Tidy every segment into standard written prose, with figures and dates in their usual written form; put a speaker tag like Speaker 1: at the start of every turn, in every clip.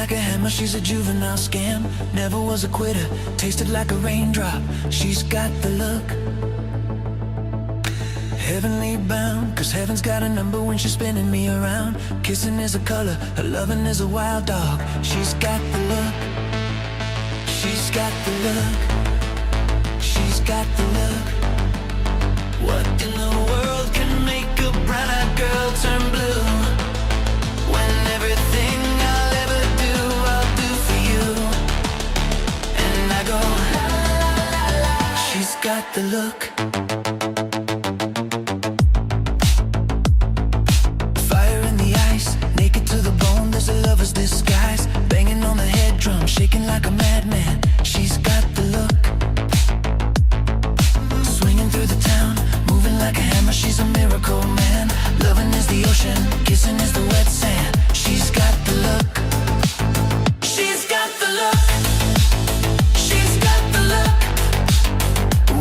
Speaker 1: like a hammer, she's a juvenile scam. Never was a quitter, tasted like a raindrop. She's got the look, heavenly bound, cause heaven's got a number when she's spinning me around. Kissing is a color, her loving is a wild dog. She's got the look, she's got the look, she's got the look. What in the world can make a brown-eyed girl turn blue? When everything I'll ever do, I'll do for you. And I go, la la la la la. She's got the look. Fire in the ice, naked to the bone, there's a lover's disguise. Banging on the head drum, shaking like a madman. She's got the look. Swinging through the town, moving like a hammer, she's a miracle man. Loving is the ocean, kissing is the wet sand. She's got the look, she's got the look, she's got the look.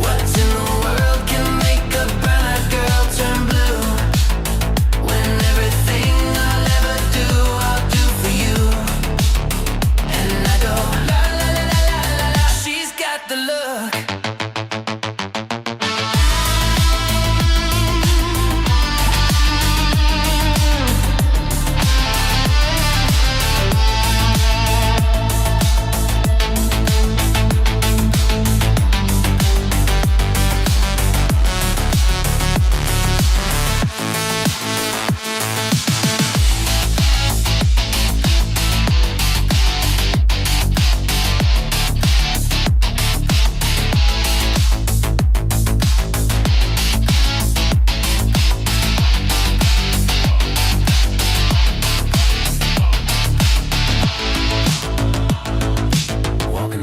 Speaker 1: What in the world can make a brown-eyed girl turn blue? When everything I'll ever do, I'll do for you. And I go, la la la la la la la. She's got the look.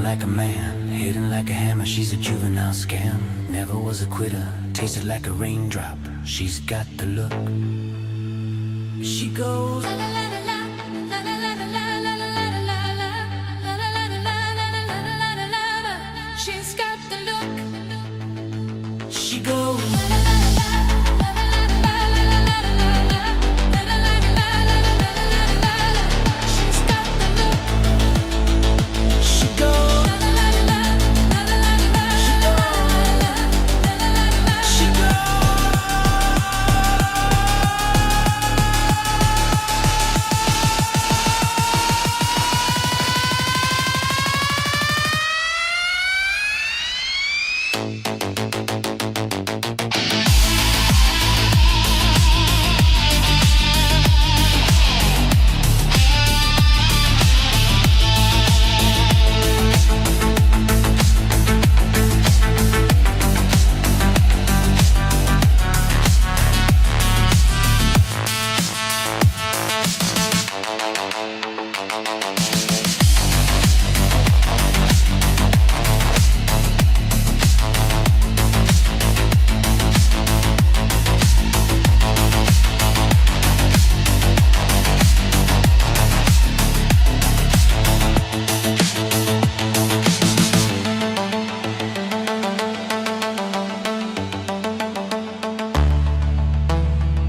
Speaker 1: Like a man, hidden like a hammer, she's a juvenile scam. Never was a quitter, tasted like a raindrop. She's got the look. She goes